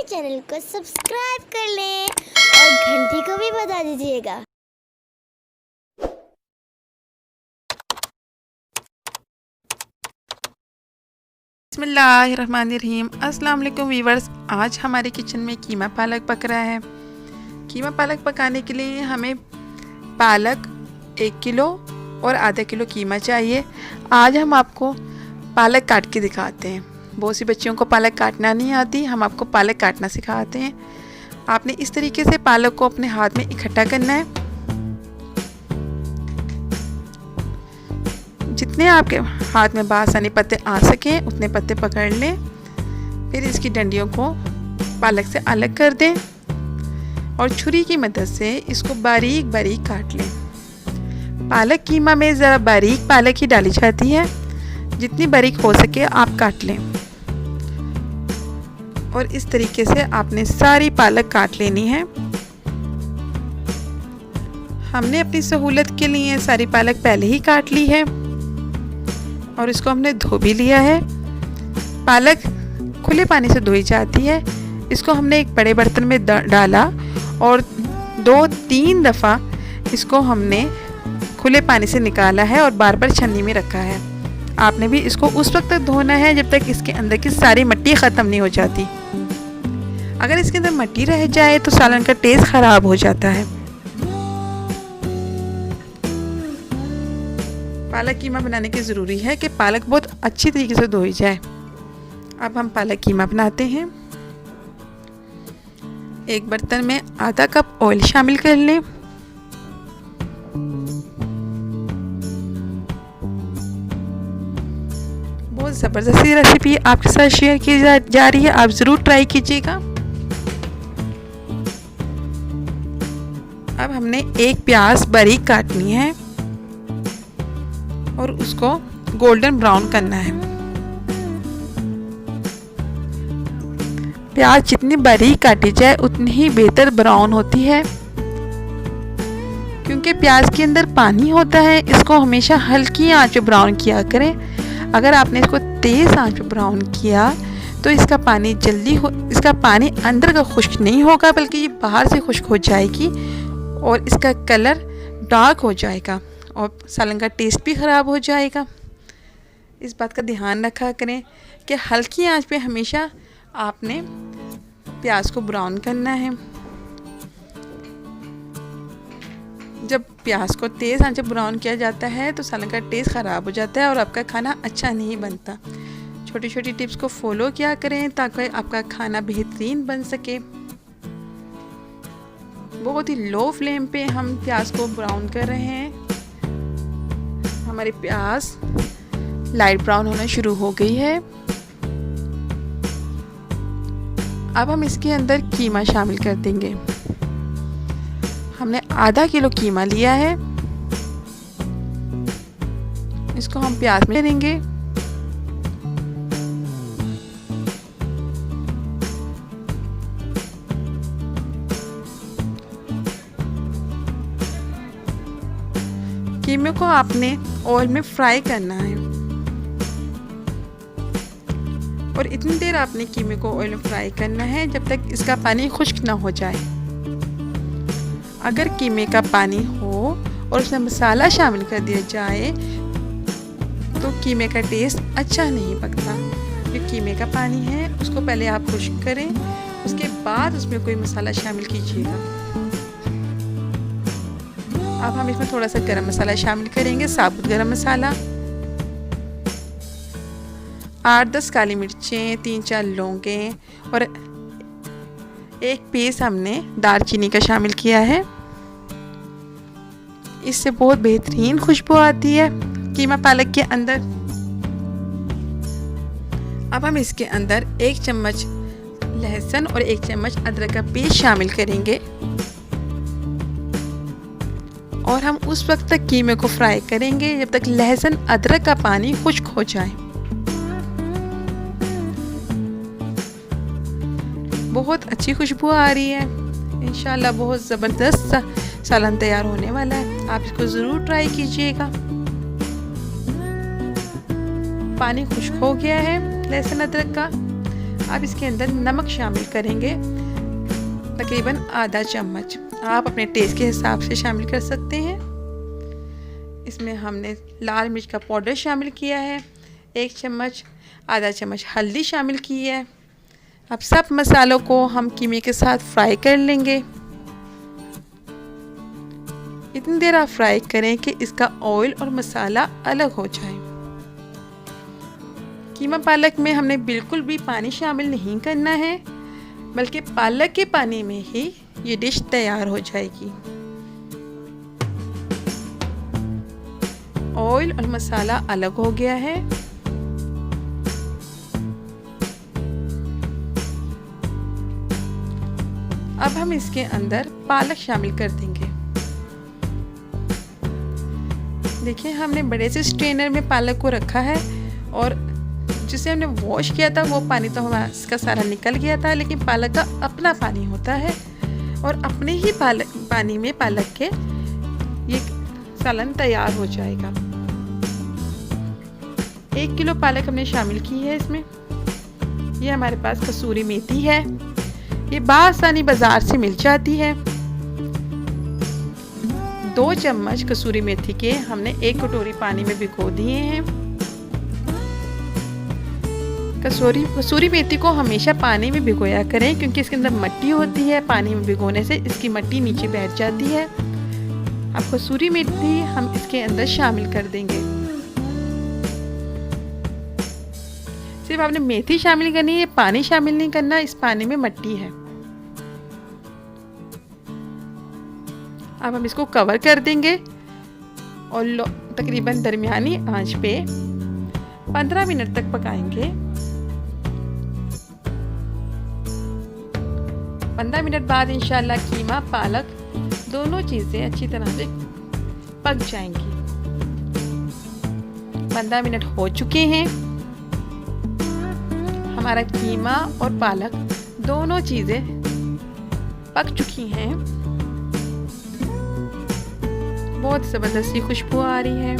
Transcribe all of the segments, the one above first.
Channel को subscribe कर लें और घंटी को भी बजा दीजिएगा। बिस्मिल्लाहिर्रहमानिर्रहीम। अस्सलाम वालेकुम वीवर्स। आज हमारे किचन में कीमा पालक पक रहा है। कीमा पालक पकाने के लिए हमें पालक 1 किलो और आधा किलो कीमा चाहिए। आज हम आपको पालक काट के दिखाते हैं। बहुत सी बच्चियों को पालक काटना नहीं आती, हम आपको पालक काटना सिखाते हैं। आपने इस तरीके से पालक को अपने हाथ में इकट्ठा करना है। जितने आपके हाथ में बासानी पत्ते आ सकें उतने पत्ते पकड़ लें। फिर इसकी डंडियों को पालक से अलग कर दें और छुरी की मदद से इसको बारीक बारीक काट लें। पालक कीमा में ज़रा बारीक पालक ही डाली जाती है, जितनी बारीक हो सके आप काट लें। और इस तरीके से आपने सारी पालक काट लेनी है। हमने अपनी सहूलत के लिए सारी पालक पहले ही काट ली है और इसको हमने धो भी लिया है। पालक खुले पानी से धोई जाती है। इसको हमने एक बड़े बर्तन में डाला और 2-3 दफ़ा इसको हमने खुले पानी से निकाला है और बार बार छन्नी में रखा है। आपने भी इसको उस वक्त तक धोना है जब तक इसके अंदर की सारी मिट्टी ख़त्म नहीं हो जाती। अगर इसके अंदर मिट्टी रह जाए तो सालन का टेस्ट ख़राब हो जाता है। पालक कीमा बनाने की ज़रूरी है कि पालक बहुत अच्छी तरीके से धोई जाए। अब हम पालक कीमा बनाते हैं। एक बर्तन में आधा कप ऑयल शामिल कर लें। बहुत ज़बरदस्त रेसिपी आपके साथ शेयर की जा रही है, आप ज़रूर ट्राई कीजिएगा। अब हमने एक प्याज बारीक काटनी है और उसको गोल्डन ब्राउन करना है। प्याज जितनी बारीक काटी जाए उतनी ही बेहतर ब्राउन होती है, क्योंकि प्याज के अंदर पानी होता है। इसको हमेशा हल्की आंच पे ब्राउन किया करें। अगर आपने इसको तेज़ आंच पे ब्राउन किया तो इसका पानी अंदर का खुश्क नहीं होगा, बल्कि ये बाहर से खुश्क हो जाएगी और इसका कलर डार्क हो जाएगा और सालन का टेस्ट भी ख़राब हो जाएगा। इस बात का ध्यान रखा करें कि हल्की आंच पे हमेशा आपने प्याज को ब्राउन करना है। जब प्याज को तेज़ आंच पे ब्राउन किया जाता है तो सालन का टेस्ट ख़राब हो जाता है और आपका खाना अच्छा नहीं बनता। छोटी छोटी टिप्स को फॉलो किया करें ताकि आपका खाना बेहतरीन बन सके। बहुत ही लो फ्लेम पे हम प्याज को ब्राउन कर रहे हैं। हमारी प्याज लाइट ब्राउन होना शुरू हो गई है। अब हम इसके अंदर कीमा शामिल कर देंगे। हमने आधा किलो कीमा लिया है। इसको हम प्याज में देंगे। कीमे को आपने ऑयल में फ्राई करना है और इतनी देर आपने कीमे को ऑयल में फ्राई करना है जब तक इसका पानी खुश्क ना हो जाए। अगर कीमे का पानी हो और उसमें मसाला शामिल कर दिया जाए तो कीमे का टेस्ट अच्छा नहीं पकता। जो कीमे का पानी है उसको पहले आप खुश्क करें, उसके बाद उसमें कोई मसाला शामिल कीजिएगा। अब हम इसमें थोड़ा सा गरम मसाला शामिल करेंगे, साबुत गरम मसाला, 8-10 काली मिर्चें, 3-4 लौंगें और एक पीस हमने दालचीनी का शामिल किया है। इससे बहुत बेहतरीन खुशबू आती है कीमा पालक के अंदर। अब हम इसके अंदर 1 चम्मच लहसुन और 1 चम्मच अदरक का पेस्ट शामिल करेंगे और हम उस वक्त तक कीमे को फ्राई करेंगे जब तक लहसुन अदरक का पानी खुश्क हो जाए। बहुत अच्छी खुशबू आ रही है। इंशाल्लाह बहुत ज़बरदस्त सालन तैयार होने वाला है। आप इसको ज़रूर ट्राई कीजिएगा। पानी खुश्क हो गया है लहसुन अदरक का। अब इसके अंदर नमक शामिल करेंगे, तकरीबन आधा चम्मच। आप अपने टेस्ट के हिसाब से शामिल कर सकते हैं। इसमें हमने लाल मिर्च का पाउडर शामिल किया है 1 चम्मच, आधा चम्मच हल्दी शामिल की है। अब सब मसालों को हम कीमे के साथ फ्राई कर लेंगे। इतनी देर आप फ्राई करें कि इसका ऑयल और मसाला अलग हो जाए। कीमा पालक में हमने बिल्कुल भी पानी शामिल नहीं करना है, बल्कि पालक के पानी में ही ये डिश तैयार हो जाएगी। ऑयल और मसाला अलग हो गया है। अब हम इसके अंदर पालक शामिल कर देंगे। देखिए, हमने बड़े से स्ट्रेनर में पालक को रखा है और जिसे हमने वॉश किया था वो पानी तो हमारा इसका सारा निकल गया था, लेकिन पालक का अपना पानी होता है और अपने ही पानी में पालक के ये सालन तैयार हो जाएगा। 1 किलो पालक हमने शामिल की है इसमें। ये हमारे पास कसूरी मेथी है, ये बआसानी बाजार से मिल जाती है। 2 चम्मच कसूरी मेथी के हमने 1 कटोरी पानी में भिगो दिए हैं। कसूरी मेथी को हमेशा पानी में भिगोया करें, क्योंकि इसके अंदर मिट्टी होती है। पानी में भिगोने से इसकी मिट्टी नीचे बैठ जाती है। अब कसूरी मेथी हम इसके अंदर शामिल कर देंगे। सिर्फ आपने मेथी शामिल करनी है, पानी शामिल नहीं करना। इस पानी में मिट्टी है। अब हम इसको कवर कर देंगे और तकरीबन दरमियानी आंच पे 15 मिनट तक पकाएंगे। 15 मिनट बाद इंशाल्लाह कीमा पालक दोनों चीज़ें अच्छी तरह से पक जाएंगी। 15 मिनट हो चुके हैं। हमारा कीमा और पालक दोनों चीज़ें पक चुकी हैं। बहुत ज़बरदस्त सी खुशबू आ रही है।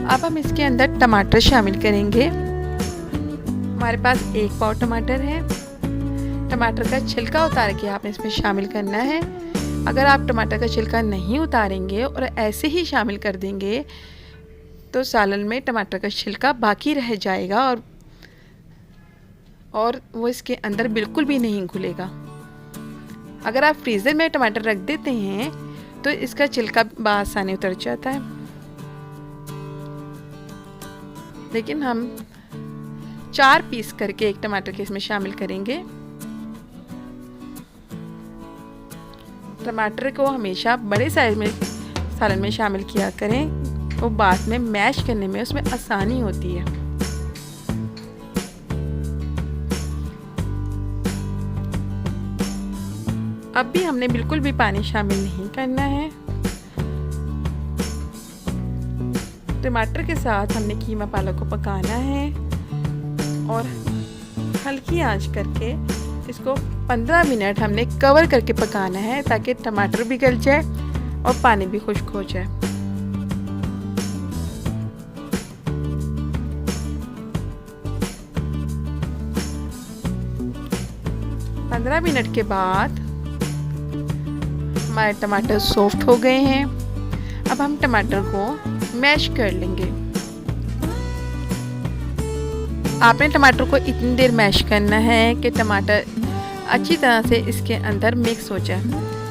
अब हम इसके अंदर टमाटर शामिल करेंगे। हमारे पास 1 पाव टमाटर है। टमाटर का छिलका उतार के आपने इसमें शामिल करना है। अगर आप टमाटर का छिलका नहीं उतारेंगे और ऐसे ही शामिल कर देंगे तो सालन में टमाटर का छिलका बाकी रह जाएगा और वो इसके अंदर बिल्कुल भी नहीं घुलेगा। अगर आप फ्रीज़र में टमाटर रख देते हैं तो इसका छिलका बआसानी उतर जाता है, लेकिन हम 4 पीस करके एक टमाटर के इसमें शामिल करेंगे। टमाटर को हमेशा बड़े साइज में सालन में शामिल किया करें, तो बाद में मैश करने में उसमें आसानी होती है। अब भी हमने बिल्कुल भी पानी शामिल नहीं करना है। टमाटर के साथ हमने कीमा पालक को पकाना है और हल्की आंच करके इसको 15 मिनट हमने कवर करके पकाना है, ताकि टमाटर भी गल जाए और पानी भी खुश्क हो जाए। पंद्रह मिनट के बाद हमारे टमाटर सॉफ्ट हो गए हैं। अब हम टमाटर को मैश कर लेंगे। आपने टमाटर को इतनी देर मैश करना है कि टमाटर अच्छी तरह से इसके अंदर मिक्स हो जाए,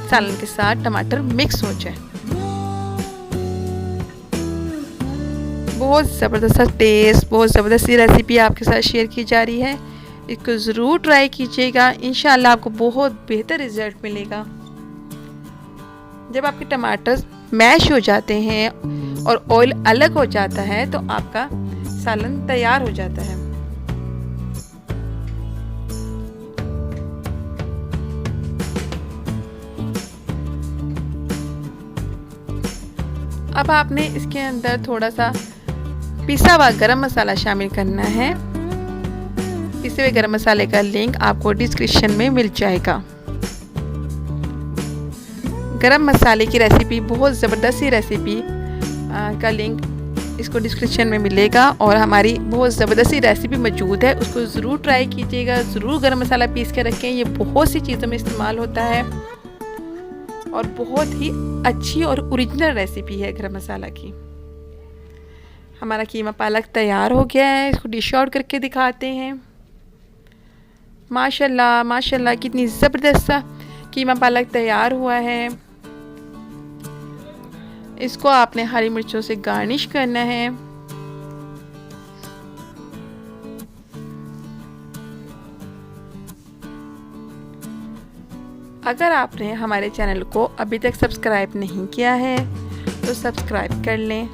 सालन के साथ टमाटर मिक्स हो जाए। बहुत ज़बरदस्त टेस्ट, बहुत ज़बरदस्त रेसिपी आपके साथ शेयर की जा रही है। इसको ज़रूर ट्राई कीजिएगा, इंशाल्लाह आपको बहुत बेहतर रिज़ल्ट मिलेगा। जब आपके टमाटर मैश हो जाते हैं और ऑयल अलग हो जाता है तो आपका सालन तैयार हो जाता है। अब आपने इसके अंदर थोड़ा सा पिसा हुआ गरम मसाला शामिल करना है। पिसे हुए गरम मसाले का लिंक आपको डिस्क्रिप्शन में मिल जाएगा। गरम मसाले की रेसिपी, बहुत ज़बरदस्त सी रेसिपी का लिंक इसको डिस्क्रिप्शन में मिलेगा। और हमारी बहुत ज़बरदस्त रेसिपी मौजूद है, उसको ज़रूर ट्राई कीजिएगा। ज़रूर गरम मसाला पीस के रखें, ये बहुत सी चीज़ों में इस्तेमाल होता है और बहुत ही अच्छी और ओरिजिनल रेसिपी है गरम मसाला की। हमारा कीमा पालक तैयार हो गया है, इसको डिश आउट करके दिखाते हैं। माशाल्लाह माशाल्लाह कितनी ज़बरदस्त सा कीमा पालक तैयार हुआ है। इसको आपने हरी मिर्चों से गार्निश करना है। अगर आपने हमारे चैनल को अभी तक सब्सक्राइब नहीं किया है तो सब्सक्राइब कर लें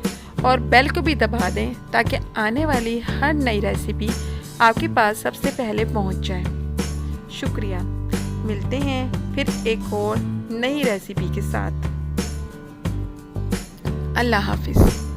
और बेल को भी दबा दें ताकि आने वाली हर नई रेसिपी आपके पास सबसे पहले पहुंच जाए। शुक्रिया। मिलते हैं फिर एक और नई रेसिपी के साथ। अल्लाह हाफिज़।